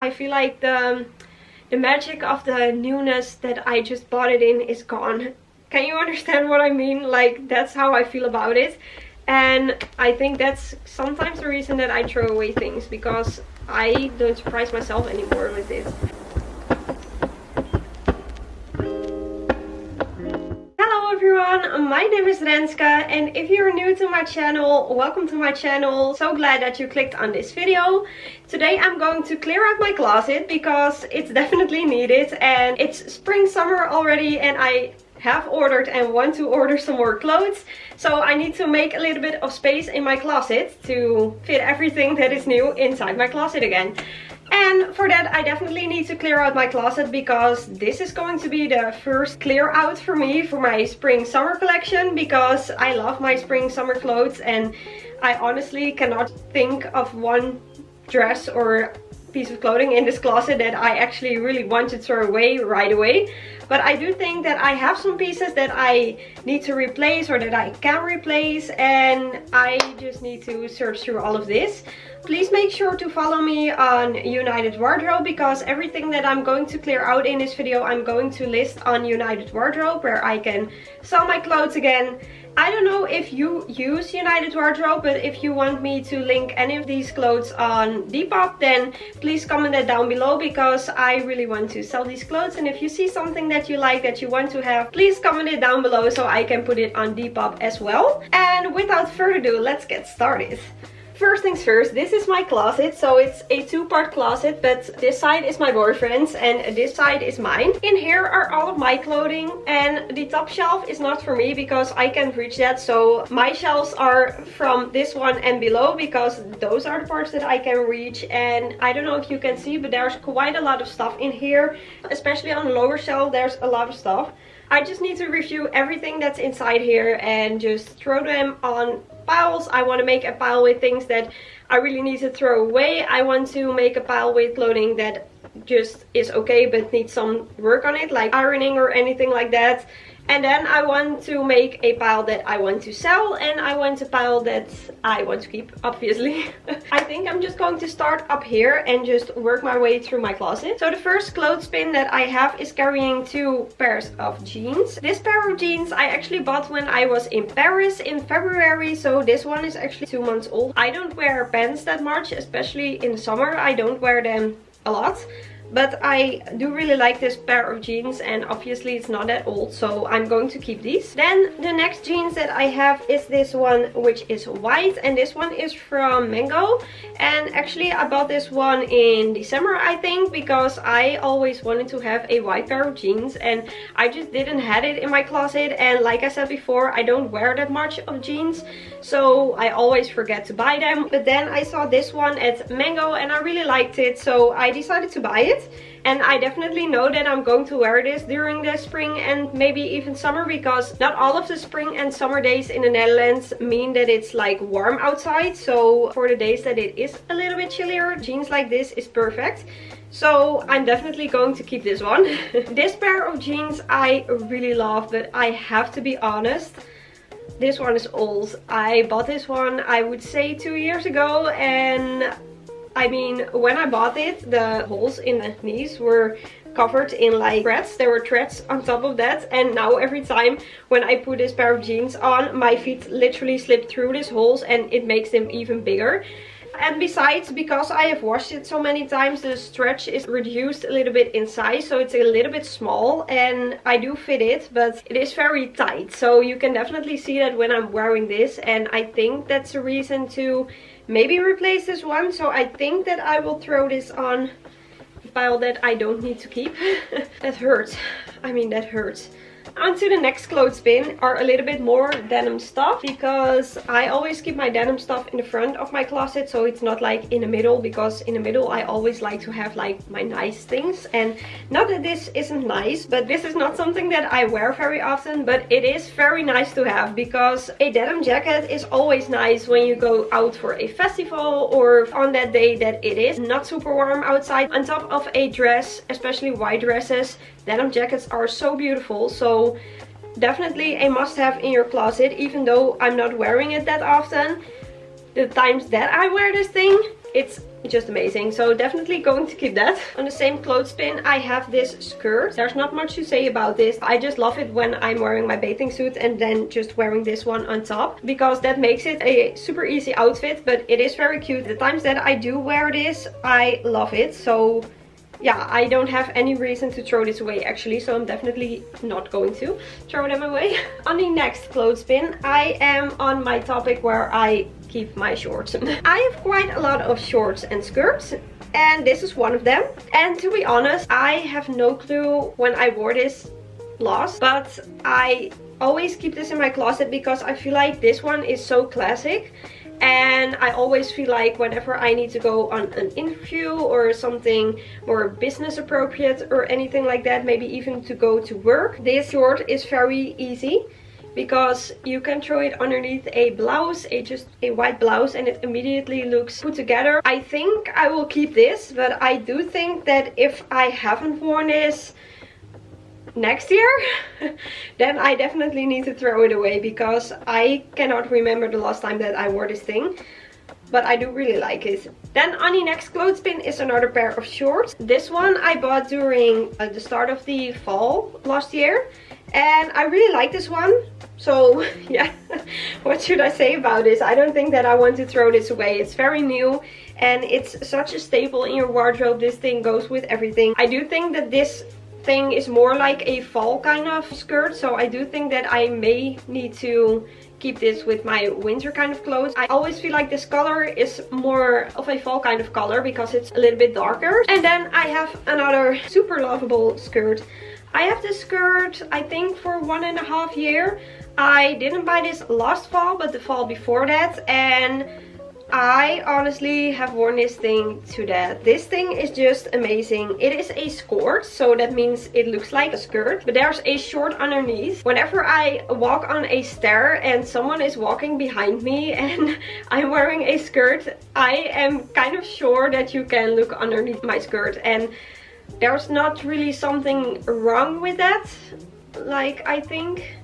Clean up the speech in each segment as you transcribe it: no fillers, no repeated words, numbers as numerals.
I feel like the magic of the newness that I just bought it in is gone. Can you understand what I mean? Like, that's how I feel about it. And I think that's sometimes the reason that I throw away things, because I don't surprise myself anymore with this. Hello everyone, my name is Renske, and if you're new to my channel, welcome to my channel. So glad that you clicked on this video. Today I'm going to clear out my closet because it's definitely needed, and it's spring summer already, and I have ordered and want to order some more clothes. So I need to make a little bit of space in my closet to fit everything that is new inside my closet again. And for that I definitely need to clear out my closet, because this is going to be the first clear out for me for my spring summer collection, because I love my spring summer clothes and I honestly cannot think of one dress or piece of clothing in this closet that I actually really want to throw away right away. But I do think that I have some pieces that I need to replace or that I can replace, and I just need to search through all of this. Please make sure to follow me on United Wardrobe, because everything that I'm going to clear out in this video I'm going to list on United Wardrobe, where I can sell my clothes again. I don't know if you use United Wardrobe, but if you want me to link any of these clothes on Depop, then please comment that down below, because I really want to sell these clothes. And if you see something that you like, that you want to have, please comment it down below so I can put it on Depop as well. And without further ado, let's get started. First things first, this is my closet. So it's a two-part closet, but this side is my boyfriend's and this side is mine. In here are all of my clothing, and the top shelf is not for me because I can't reach that. So my shelves are from this one and below, because those are the parts that I can reach. And I don't know if you can see, but there's quite a lot of stuff in here, especially on the lower shelf. There's a lot of stuff. I just need to review everything that's inside here and just throw them on piles. I want to make a pile with things that I really need to throw away. I want to make a pile with clothing that just is okay but needs some work on it, like ironing or anything like that. And then I want to make a pile that I want to sell, and I want a pile that I want to keep, obviously. I think I'm just going to start up here and just work my way through my closet. So the first clothespin that I have is carrying two pairs of jeans. This pair of jeans I actually bought when I was in Paris in February, so this one is actually 2 months old. I don't wear pants that much, especially in the summer. I don't wear them a lot. But I do really like this pair of jeans, and obviously it's not that old, so I'm going to keep these. Then the next jeans that I have is this one, which is white, and this one is from Mango. And actually I bought this one in December, I think, because I always wanted to have a white pair of jeans and I just didn't have it in my closet. And like I said before, I don't wear that much of jeans, so I always forget to buy them. But then I saw this one at Mango and I really liked it, so I decided to buy it. And I definitely know that I'm going to wear this during the spring and maybe even summer, because not all of the spring and summer days in the Netherlands mean that it's like warm outside. So for the days that it is a little bit chillier, jeans like this is perfect. So I'm definitely going to keep this one. This pair of jeans I really love, but I have to be honest, this one is old. I bought this one, I would say 2 years ago, and I mean, when I bought it, the holes in the knees were covered in like threads. There were threads on top of that, and now every time when I put this pair of jeans on, my feet literally slip through these holes and it makes them even bigger. And besides, because I have washed it so many times, the stretch is reduced a little bit in size, so it's a little bit small, and I do fit it, but it is very tight. So you can definitely see that when I'm wearing this, and I think that's a reason to maybe replace this one. So I think that I will throw this on a pile that I don't need to keep. That hurts. I mean, that hurts. Onto the next clothespin are a little bit more denim stuff, because I always keep my denim stuff in the front of my closet, so it's not like in the middle, because in the middle I always like to have like my nice things. And not that this isn't nice, but this is not something that I wear very often, but it is very nice to have, because a denim jacket is always nice when you go out for a festival or on that day that it is not super warm outside. On top of a dress, especially white dresses, denim jackets are so beautiful. So definitely a must-have in your closet, even though I'm not wearing it that often. The times that I wear this thing, it's just amazing. So definitely going to keep that. On the same clothespin I have this skirt. There's not much to say about this. I just love it when I'm wearing my bathing suit and then just wearing this one on top, because that makes it a super easy outfit, but it is very cute. The times that I do wear this, I love it. So yeah, I don't have any reason to throw this away actually, so I'm definitely not going to throw them away. On the next clothespin, I am on my topic where I keep my shorts. I have quite a lot of shorts and skirts, and this is one of them. And to be honest, I have no clue when I wore this last, but I always keep this in my closet because I feel like this one is so classic. And I always feel like whenever I need to go on an interview or something more business appropriate or anything like that, maybe even to go to work, this short is very easy because you can throw it underneath a blouse, just a white blouse, and it immediately looks put together. I think I will keep this, but I do think that if I haven't worn this next year, then I definitely need to throw it away because I cannot remember the last time that I wore this thing. But I do really like it. Then on the next clothespin is another pair of shorts. This one I bought during the start of the fall last year, and I really like this one. So yeah, what should I say about this? I don't think that I want to throw this away. It's very new and it's such a staple in your wardrobe. This thing goes with everything. I do think that this thing is more like a fall kind of skirt, so I do think that I may need to keep this with my winter kind of clothes. I always feel like this color is more of a fall kind of color because it's a little bit darker. And then I have another super lovable skirt. I have this skirt I think for 1.5 years. I didn't buy this last fall but the fall before that, and I honestly have worn this thing to death. This thing is just amazing. It is a skirt, so that means it looks like a skirt, but there's a short underneath. Whenever I walk on a stair and someone is walking behind me and I'm wearing a skirt, I am kind of sure that you can look underneath my skirt, and there's not really something wrong with that, like I think,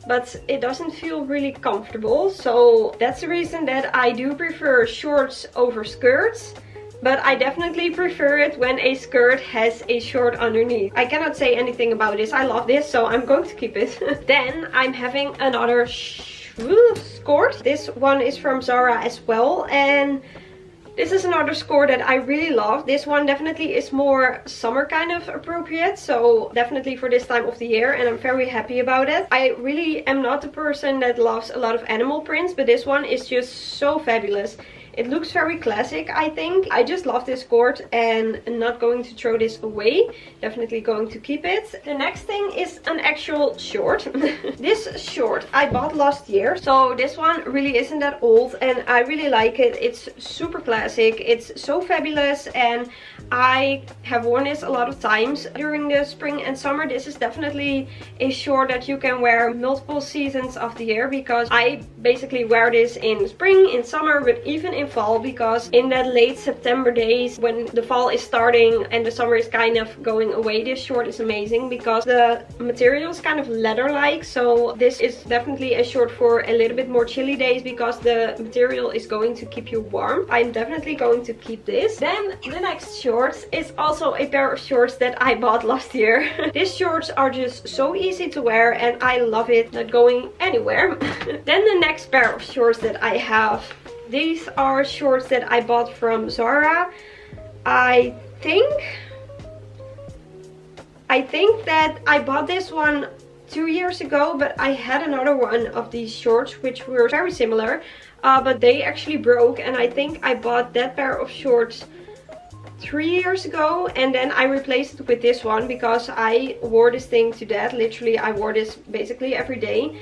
but it doesn't feel really comfortable. So that's the reason that I do prefer shorts over skirts, but I definitely prefer it when a skirt has a short underneath. I cannot say anything about this. I love this, so I'm going to keep it. Then I'm having another skirt. This one is from Zara as well, and this is another skirt that I really love. This one definitely is more summer kind of appropriate, so definitely for this time of the year, and I'm very happy about it. I really am not the person that loves a lot of animal prints, but this one is just so fabulous. It looks very classic, I think. I just love this skirt and I'm not going to throw this away. Definitely going to keep it. The next thing is an actual short. This short I bought last year. So this one really isn't that old and I really like it. It's super classic. It's so fabulous and I have worn this a lot of times during the spring and summer. This is definitely a short that you can wear multiple seasons of the year, because I basically wear this in spring, in summer, but even in fall, because in that late September days when the fall is starting and the summer is kind of going away, this short is amazing because the material is kind of leather-like. So this is definitely a short for a little bit more chilly days because the material is going to keep you warm. I'm definitely going to keep this. Then the next short is also a pair of shorts that I bought last year. These shorts are just so easy to wear and I love it, not going anywhere. Then the next pair of shorts that I have, these are shorts that I bought from Zara. I think that I bought this one 2 years ago, but I had another one of these shorts which were very similar, but they actually broke, and I think I bought that pair of shorts 3 years ago, and then I replaced it with this one because I wore this thing to death. Literally I wore this basically every day,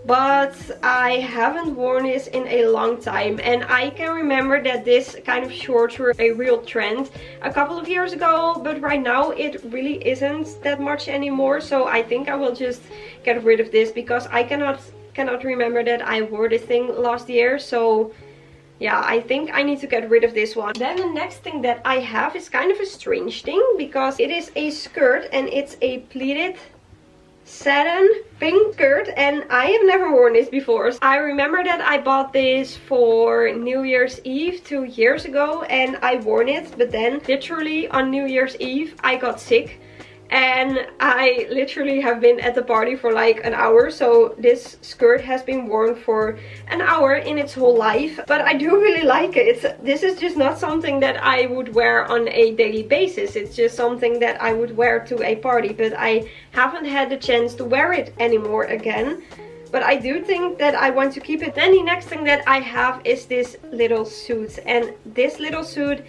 but I haven't worn this in a long time, and I can remember that this kind of shorts were a real trend a couple of years ago, but right now it really isn't that much anymore. So I think I will just get rid of this because I cannot remember that I wore this thing last year. So yeah, I think I need to get rid of this one. Then the next thing that I have is kind of a strange thing because it is a skirt and it's a pleated satin pink skirt, and I have never worn this before. I remember that I bought this for New Year's Eve 2 years ago and I worn it, but then literally on New Year's Eve I got sick. And I literally have been at the party for like an hour, so this skirt has been worn for an hour in its whole life. But I do really like it. This is just not something that I would wear on a daily basis. It's just something that I would wear to a party, but I haven't had the chance to wear it anymore again. But I do think that I want to keep it. Then the next thing that I have is this little suit. And this little suit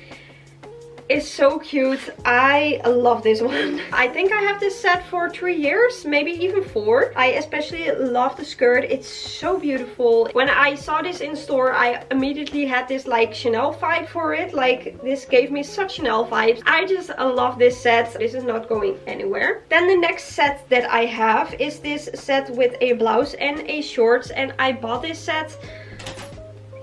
is so cute. I love this one. I think I have this set for 3 years, maybe even 4. I especially love the skirt. It's so beautiful. When I saw this in store, I immediately had this like Chanel vibe for it. Like, this gave me such Chanel vibes. I just love this set. This is not going anywhere. Then the next set that I have is this set with a blouse and a shorts, and I bought this set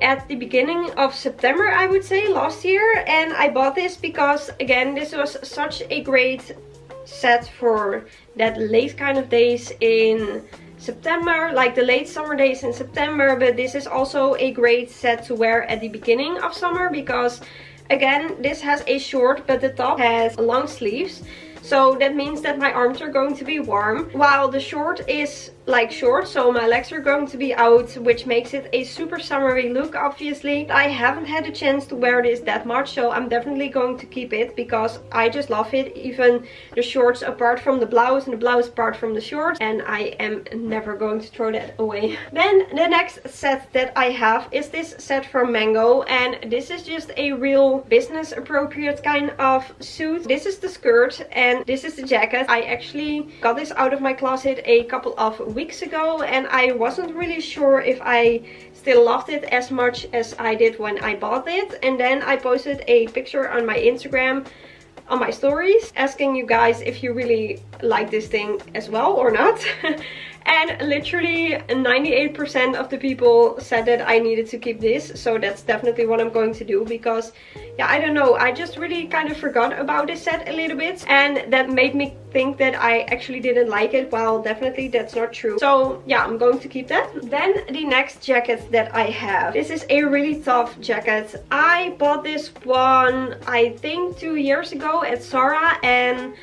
at the beginning of September, I would say, last year. And I bought this because, again, this was such a great set for that late kind of days in September, like the late summer days in September. But this is also a great set to wear at the beginning of summer because, again, this has a short but the top has long sleeves. So that means that my arms are going to be warm, while the short is like short, so my legs are going to be out, which makes it a super summery look. Obviously, I haven't had a chance to wear this that much, so I'm definitely going to keep it because I just love it. Even the shorts apart from the blouse and the blouse apart from the shorts, and I am never going to throw that away. Then the next set that I have is this set from Mango, and this is just a real business appropriate kind of suit. This is the skirt and this is the jacket. I actually got this out of my closet a couple of weeks ago, and I wasn't really sure if I still loved it as much as I did when I bought it. And then I posted a picture on my Instagram, on my stories, asking you guys if you really like this thing as well or not. And literally 98% of the people said that I needed to keep this. So that's definitely what I'm going to do because, yeah, I don't know. I just really kind of forgot about this set a little bit. And that made me think that I actually didn't like it. Well, definitely that's not true. So yeah, I'm going to keep that. Then the next jacket that I have. This is a really tough jacket. I bought this one, I think 2 years ago at Zara, and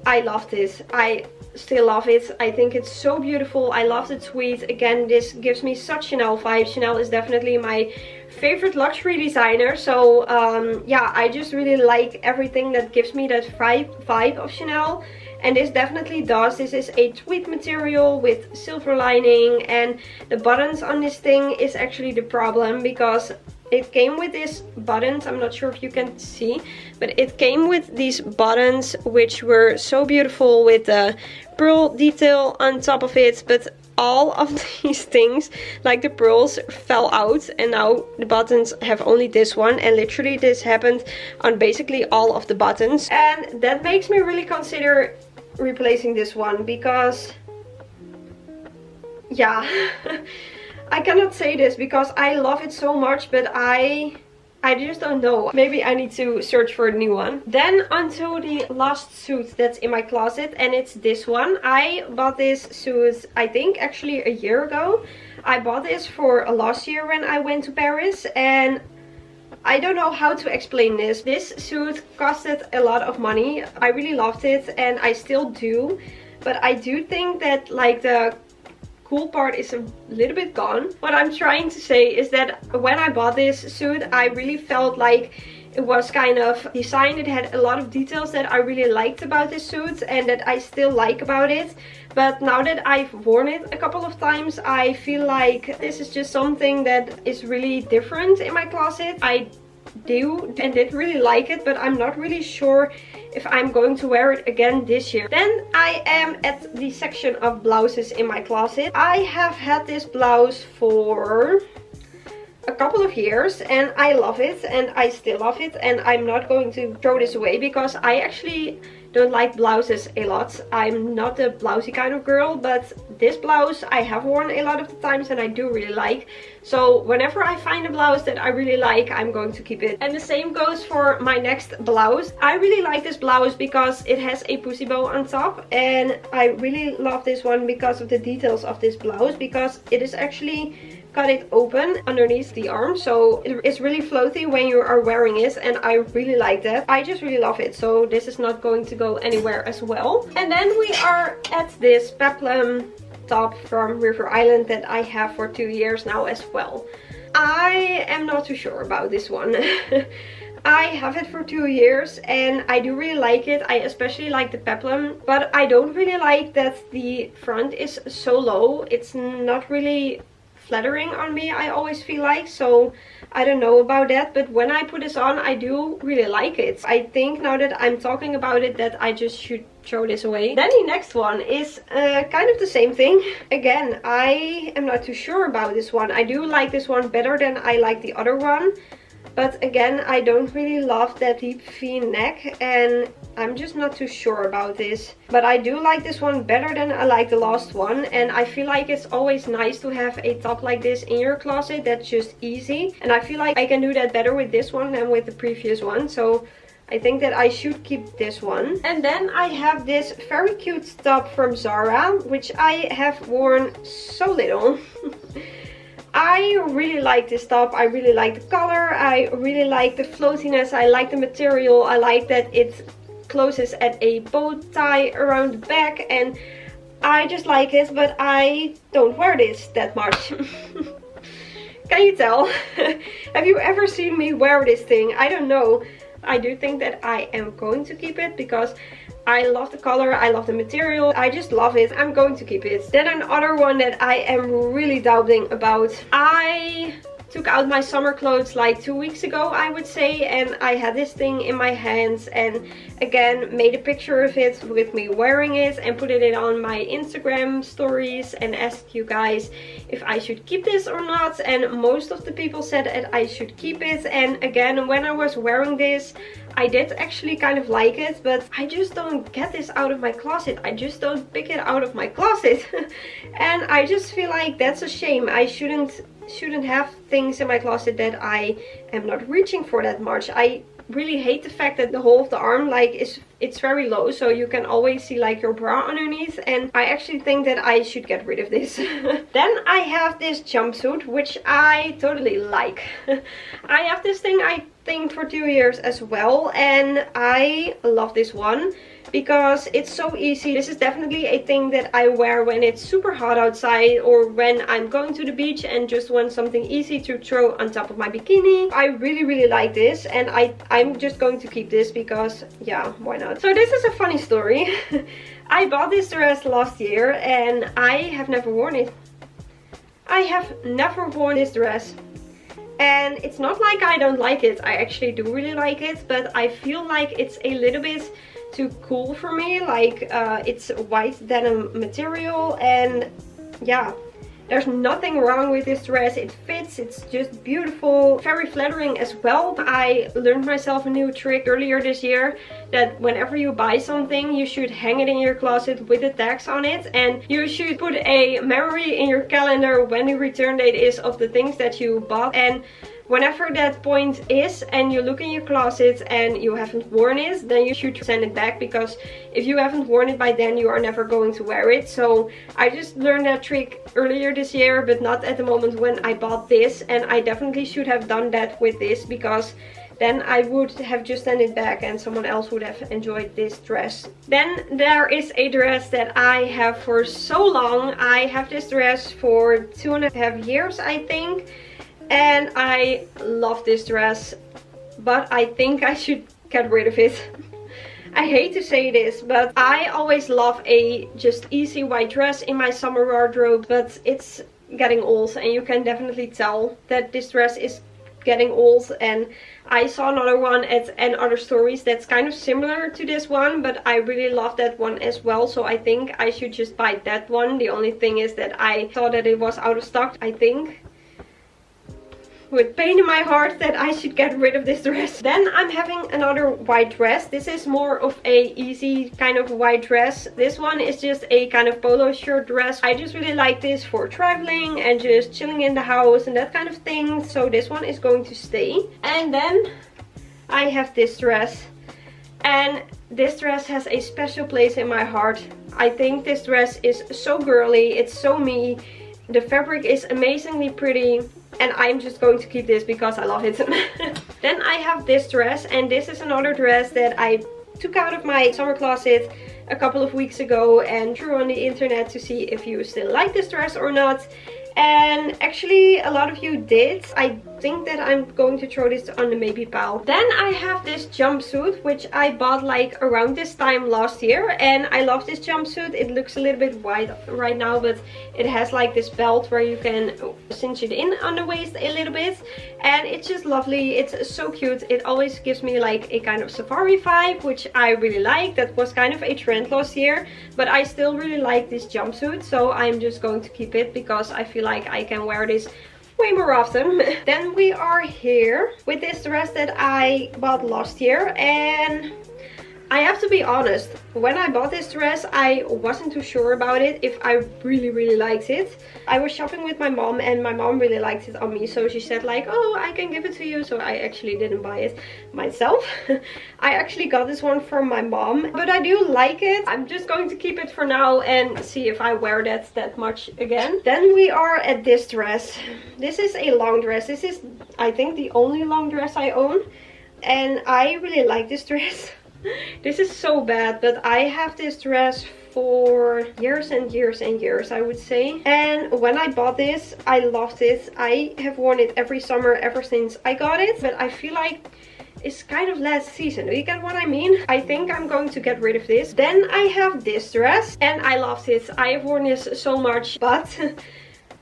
I love this. I still love it. I think it's so beautiful. I love the tweed. Again, this gives me such Chanel vibes. Chanel is definitely my favorite luxury designer. So yeah, I just really like everything that gives me that vibe of Chanel. And this definitely does. This is a tweed material with silver lining, and the buttons on this thing is actually the problem because it came with these buttons. I'm not sure if you can see, but it came with these buttons which were so beautiful with the pearl detail on top of it, but all of these things, like the pearls, fell out, and now the buttons have only this one, and literally this happened on basically all of the buttons. And that makes me really consider replacing this one because, yeah, I cannot say this because I love it so much, but I just don't know. Maybe I need to search for a new one. Then onto the last suit that's in my closet, and it's this one. I bought this suit, I think actually a year ago. I bought this for last year when I went to Paris, and I don't know how to explain this. This suit costed a lot of money. I really loved it and I still do. But I do think that like the cool part is a little bit gone. What I'm trying to say is that when I bought this suit, I really felt like it was kind of designed. It had a lot of details that I really liked about this suit and that I still like about it. But now that I've worn it a couple of times, I feel like this is just something that is really different in my closet. I do and did really like it, but I'm not really sure if I'm going to wear it again this year. Then I am at the section of blouses in my closet. I have had this blouse for a couple of years and I love it and I still love it, and I'm not going to throw this away because I actually don't like blouses a lot. I'm not a blousey kind of girl, but this blouse I have worn a lot of the times and I do really like. So whenever I find a blouse that I really like, I'm going to keep it. And the same goes for my next blouse. I really like this blouse because it has a pussy bow on top, and I really love this one because of the details of this blouse, because it is actually cut it open underneath the arm, so it's really floaty when you are wearing it, and I really like that. I just really love it, so this is not going to go anywhere as well. And then we are at this peplum top from River Island that I have for 2 years now as well. I am not too sure about this one. I have it for 2 years and I do really like it. I especially like the peplum, but I don't really like that the front is so low. It's not really flattering on me, I always feel like, so I don't know about that. But when I put this on, I do really like it. I think now that I'm talking about it that I just should throw this away. Then the next one is kind of the same thing. Again, I am not too sure about this one. I do like this one better than I like the other one, but again, I don't really love that deep V-neck and I'm just not too sure about this. But I do like this one better than I like the last one, and I feel like it's always nice to have a top like this in your closet that's just easy, and I feel like I can do that better with this one than with the previous one, so I think that I should keep this one. And then I have this very cute top from Zara, which I have worn so little. I really like this top. I really like the color. I really like the floatiness. I like the material. I like that it closes at a bow tie around the back, and I just like it, but I don't wear this that much. Can you tell? Have you ever seen me wear this thing? I don't know. I do think that I am going to keep it because I love the color, I love the material, I just love it. I'm going to keep it. Then another one that I am really doubting about. I took out my summer clothes like 2 weeks ago, I would say, and I had this thing in my hands and again made a picture of it with me wearing it and put it on my Instagram stories and asked you guys if I should keep this or not, and most of the people said that I should keep it. And again, when I was wearing this, I did actually kind of like it, but I just don't get this out of my closet. I just don't pick it out of my closet. And I just feel like that's a shame. I shouldn't have things in my closet that I am not reaching for that much. I really hate the fact that the whole of the arm like it's very low, so you can always see like your bra underneath, and I actually think that I should get rid of this. Then I have this jumpsuit, which I totally like. I have this thing I think for 2 years as well, and I love this one because it's so easy. This is definitely a thing that I wear when it's super hot outside or when I'm going to the beach and just want something easy to throw on top of my bikini. I really like this, and I'm just going to keep this because yeah, why not? So this is a funny story. I bought this dress last year and I have never worn it. I have never worn this dress. And it's not like I don't like it. I actually do really like it, but I feel like it's a little bit too cool for me. Like it's white denim material, and yeah, there's nothing wrong with this dress. It fits, it's just beautiful, very flattering as well. I learned myself a new trick earlier this year, that whenever you buy something, you should hang it in your closet with the tags on it, and you should put a memory in your calendar when the return date is of the things that you bought. And whenever that point is and you look in your closet and you haven't worn it, then you should send it back, because if you haven't worn it by then, you are never going to wear it. So I just learned that trick earlier this year, but not at the moment when I bought this, and I definitely should have done that with this, because then I would have just sent it back and someone else would have enjoyed this dress. Then there is a dress that I have for so long. I have this dress for 2.5 years, I think. And I love this dress, but I think I should get rid of it. I hate to say this, but I always love a just easy white dress in my summer wardrobe, but it's getting old, and you can definitely tell that this dress is getting old. And I saw another one at other stories that's kind of similar to this one, but I really love that one as well, so I think I should just buy that one. The only thing is that I thought that it was out of stock, I think. with pain in my heart that I should get rid of this dress. Then I'm having another white dress. This is more of a easy kind of white dress. This one is just a kind of polo shirt dress. I just really like this for traveling and just chilling in the house and that kind of thing. So this one is going to stay. And then I have this dress. And this dress has a special place in my heart. I think this dress is so girly. It's so me. The fabric is amazingly pretty. And I'm just going to keep this because I love it. Then I have this dress. And this is another dress that I took out of my summer closet a couple of weeks ago and threw on the internet to see if you still like this dress or not. And actually a lot of you did. I think that I'm going to throw this on the maybe pile. Then I have this jumpsuit which I bought like around this time last year, and I love this jumpsuit. It looks a little bit wide right now, but it has like this belt where you can cinch it in on the waist a little bit, and it's just lovely. It's so cute. It always gives me like a kind of safari vibe, which I really like. That was kind of a trend last year, but I still really like this jumpsuit, so I'm just going to keep it because I feel like I can wear this way more often. Then we are here with this dress that I bought last year, and I have to be honest, when I bought this dress I wasn't too sure about it, if I really liked it. I was shopping with my mom and my mom really liked it on me, so she said like, oh, I can give it to you. So I actually didn't buy it myself. I actually got this one from my mom, but I do like it. I'm just going to keep it for now and see if I wear that much again. Then we are at this dress. This is a long dress. This is, I think, the only long dress I own, and I really like this dress. This is so bad, but I have this dress for years and years and years, I would say. And when I bought this, I loved it. I have worn it every summer ever since I got it, but I feel like it's kind of last season. Do you get what I mean? I think I'm going to get rid of this. Then I have this dress, and I loved it. I have worn this so much, but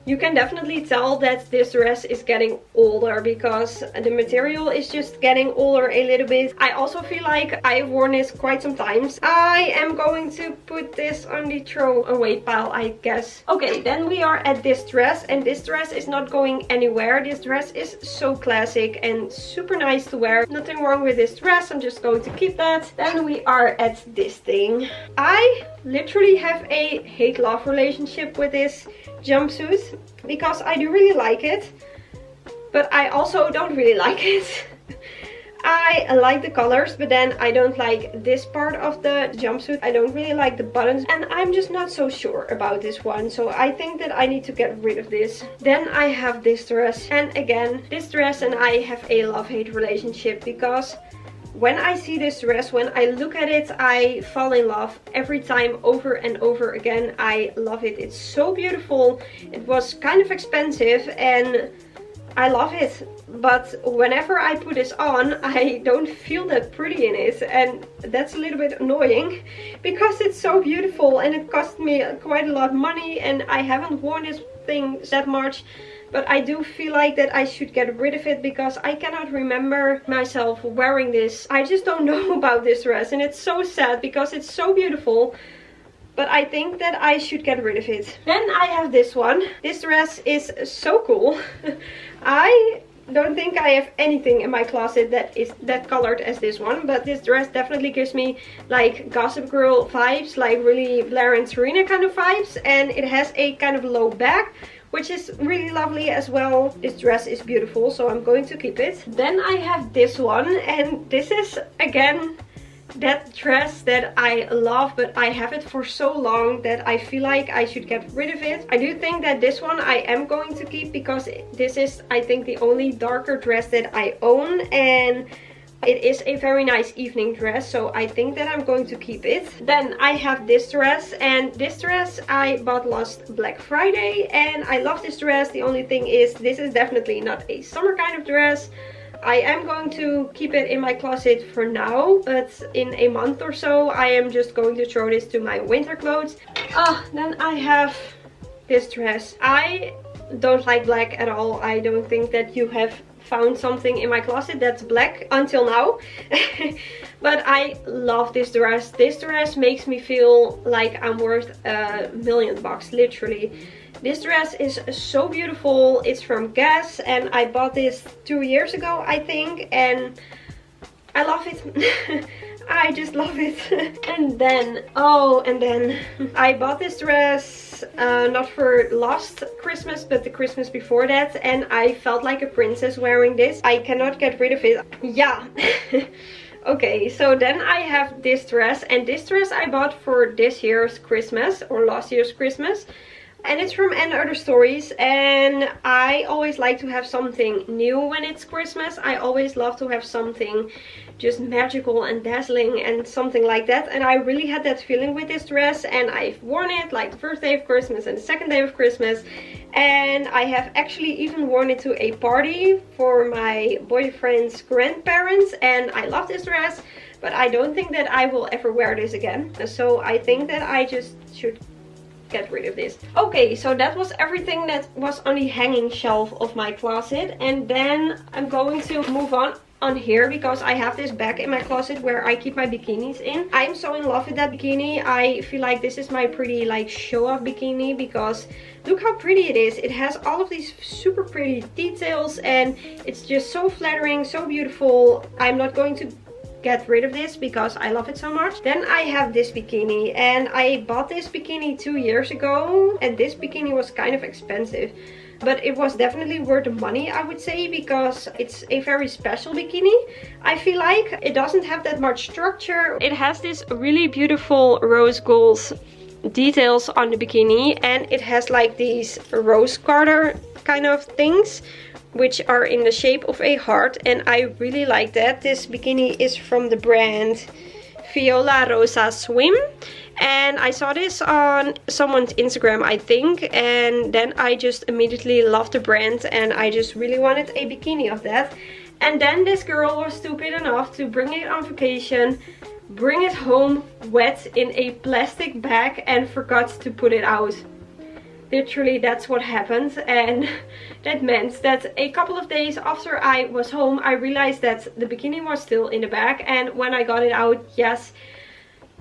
you can definitely tell that this dress is getting older because the material is just getting older a little bit. I also feel like I've worn this quite some times. I am going to put this on the throw away pile, I guess. Okay, then we are at this dress, and this dress is not going anywhere. This dress is so classic and super nice to wear. Nothing wrong with this dress. I'm just going to keep that. Then we are at this thing. I literally have a hate-love relationship with this jumpsuit because I do really like it, but I also don't really like it. I like the colors, but then I don't like this part of the jumpsuit. I don't really like the buttons, and I'm just not so sure about this one, so I think that I need to get rid of this. Then I have this dress, and again, this dress and I have a love-hate relationship because when I see this dress, when I look at it, I fall in love every time, over and over again. I love it. It's so beautiful. It was kind of expensive and I love it. But whenever I put this on, I don't feel that pretty in it. And that's a little bit annoying because it's so beautiful and it cost me quite a lot of money, and I haven't worn this thing that much. But I do feel like that I should get rid of it because I cannot remember myself wearing this. I just don't know about this dress, and it's so sad because it's so beautiful. But I think that I should get rid of it. Then I have this one. This dress is so cool. I don't think I have anything in my closet that is that colored as this one, but this dress definitely gives me like Gossip Girl vibes, like really Blair and Serena kind of vibes, and it has a kind of low back, which is really lovely as well. This dress is beautiful, so I'm going to keep it. Then I have this one, and this is again that dress that I love, but I have it for so long that I feel like I should get rid of it. I do think that this one I am going to keep because this is, I think, the only darker dress that I own, and it is a very nice evening dress, so I think that I'm going to keep it. Then I have this dress, and this dress I bought last Black Friday, and I love this dress. The only thing is, this is definitely not a summer kind of dress. I am going to keep it in my closet for now, but in a month or so I am just going to throw this to my winter clothes. Then I have this dress. I don't like black at all. I don't think that you have found something in my closet that's black until now. But I love this dress. This dress makes me feel like I'm worth $1,000,000 bucks, literally. This dress is so beautiful. It's from Guess and I bought this 2 years ago, I think, and I love it. I just love it. and then I bought this dress not for last Christmas but the Christmas before that, and I felt like a princess wearing this. I cannot get rid of it. Yeah. Okay, so then I have this dress, and this dress I bought for this year's Christmas or last year's Christmas. And it's from And Other Stories, and I always like to have something new when it's Christmas. I always love to have something just magical and dazzling and something like that. And I really had that feeling with this dress, and I've worn it like the first day of Christmas and the second day of Christmas. And I have actually even worn it to a party for my boyfriend's grandparents, and I love this dress. But I don't think that I will ever wear this again. So I think that I just should get rid of this. Okay, so that was everything that was on the hanging shelf of my closet, and then I'm going to move on here because I have this bag in my closet where I keep my bikinis in. I'm so in love with that bikini. I feel like this is my pretty like show off bikini because look how pretty it is. It has all of these super pretty details and it's just so flattering, so beautiful. I'm not going to get rid of this because I love it so much. Then I have this bikini, and I bought this bikini 2 years ago, and this bikini was kind of expensive, but it was definitely worth the money, I would say, because it's a very special bikini. I feel like it doesn't have that much structure. It has this really beautiful rose gold details on the bikini, and it has like these rose garter kind of things which are in the shape of a heart, and I really like that. This bikini is from the brand Viola Rosa Swim, and I saw this on someone's Instagram, I think, and then I just immediately loved the brand and I just really wanted a bikini of that. And then this girl was stupid enough to bring it on vacation, bring it home wet in a plastic bag, and forgot to put it out. Literally, that's what happened, and that meant that a couple of days after I was home, I realized that the bikini was still in the bag, and when I got it out, yes,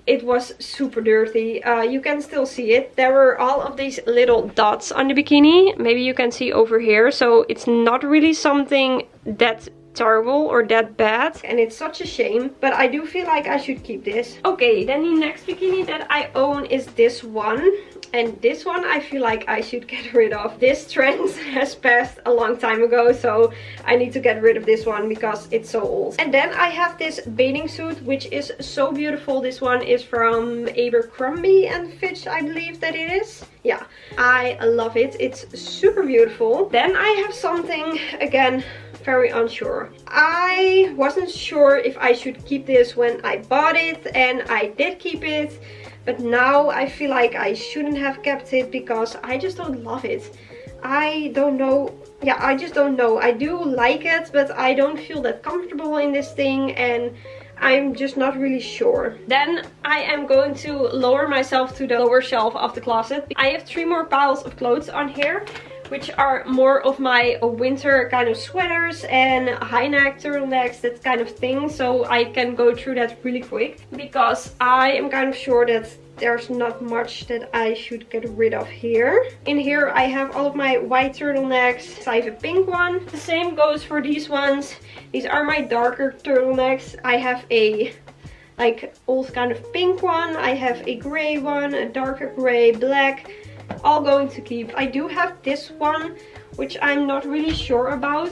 it was super dirty. You can still see it. There were all of these little dots on the bikini. Maybe you can see over here, so it's not really something that terrible or that bad, and it's such a shame, but I do feel like I should keep this. Okay, then the next bikini that I own is this one, and this one I feel like I should get rid of. This trend has passed a long time ago, so I need to get rid of this one because it's so old. And then I have this bathing suit, which is so beautiful. This one is from Abercrombie and Fitch, I believe that it is. Yeah, I love it. It's super beautiful. Then I have something, again, very unsure. I wasn't sure if I should keep this when I bought it, and I did keep it, but now I feel like I shouldn't have kept it because I just don't love it. I don't know. Yeah, I just don't know. I do like it, but I don't feel that comfortable in this thing, and I'm just not really sure. Then I am going to lower myself to the lower shelf of the closet. I have 3 more piles of clothes on here, which are more of my winter kind of sweaters and high neck turtlenecks, that kind of thing. So I can go through that really quick because I am kind of sure that there's not much that I should get rid of here. In here I have all of my white turtlenecks. I have a pink one. The same goes for these ones. These are my darker turtlenecks. I have a like old kind of pink one. I have a gray one, a darker gray, black. All going to keep. I do have this one, which I'm not really sure about.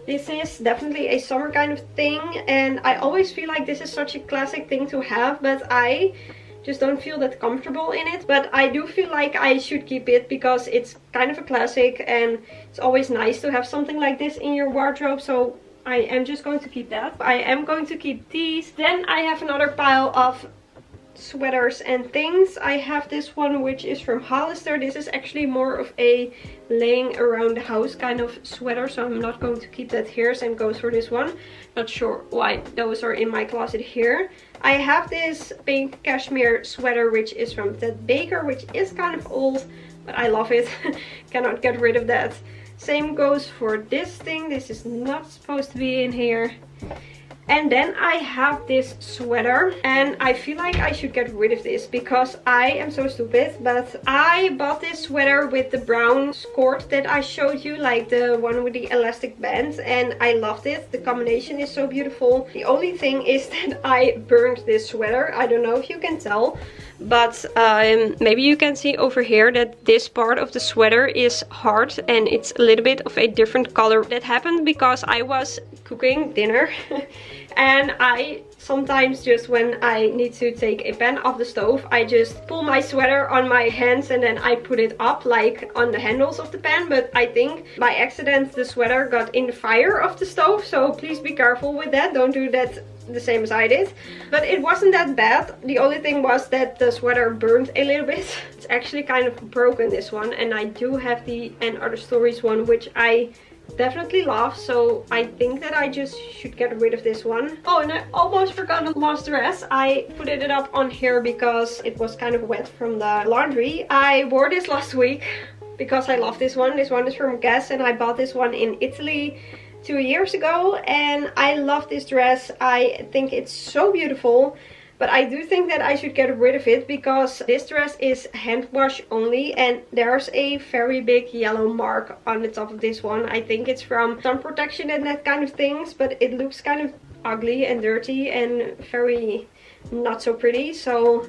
This is definitely a summer kind of thing, and I always feel like this is such a classic thing to have, but I just don't feel that comfortable in it. But I do feel like I should keep it because it's kind of a classic, and it's always nice to have something like this in your wardrobe. So I am just going to keep that. I am going to keep these. Then I have another pile of sweaters and things. I have this one which is from Hollister. This is actually more of a laying around the house kind of sweater, so I'm not going to keep that here. Same goes for this one. Not sure why those are in my closet here. I have this pink cashmere sweater which is from Ted Baker, which is kind of old, but I love it. Cannot get rid of that. Same goes for this thing. This is not supposed to be in here. And then I have this sweater, and I feel like I should get rid of this because I am so stupid, but I bought this sweater with the brown skirt that I showed you, like the one with the elastic bands, and I loved it. The combination is so beautiful. The only thing is that I burned this sweater. I don't know if you can tell, but maybe you can see over here that this part of the sweater is hard and it's a little bit of a different color. That happened because I was cooking dinner and I sometimes, just when I need to take a pan off the stove, I just pull my sweater on my hands and then I put it up like on the handles of the pan. But I think by accident the sweater got in the fire of the stove, so please be careful with that. Don't do that the same as I did. But it wasn't that bad. The only thing was that the sweater burned a little bit. It's actually kind of broken, this one, and I do have the And Other Stories one, which I definitely love, so I think that I just should get rid of this one. Oh, and I almost forgot the last dress. I put it up on here because it was kind of wet from the laundry. I wore this last week because I love this one. This one is from Guess, and I bought this one in Italy 2 years ago, and I love this dress. I think it's so beautiful. But I do think that I should get rid of it because this dress is hand wash only, and there's a very big yellow mark on the top of this one. I think it's from sun protection and that kind of things, but it looks kind of ugly and dirty and very not so pretty. So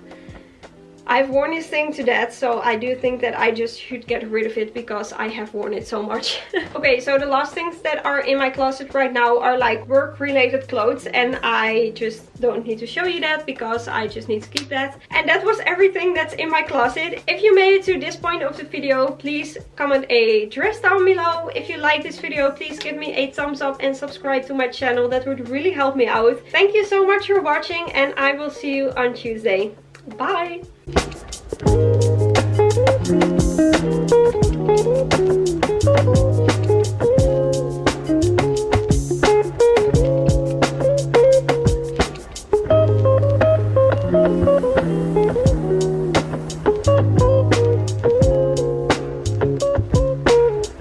I've worn this thing to death, so I do think that I just should get rid of it because I have worn it so much. Okay, so the last things that are in my closet right now are like work related clothes, and I just don't need to show you that because I just need to keep that. And that was everything that's in my closet. If you made it to this point of the video, please comment a dress down below. If you like this video, please give me a thumbs up and subscribe to my channel. That would really help me out. Thank you so much for watching, and I will see you on Tuesday. Bye!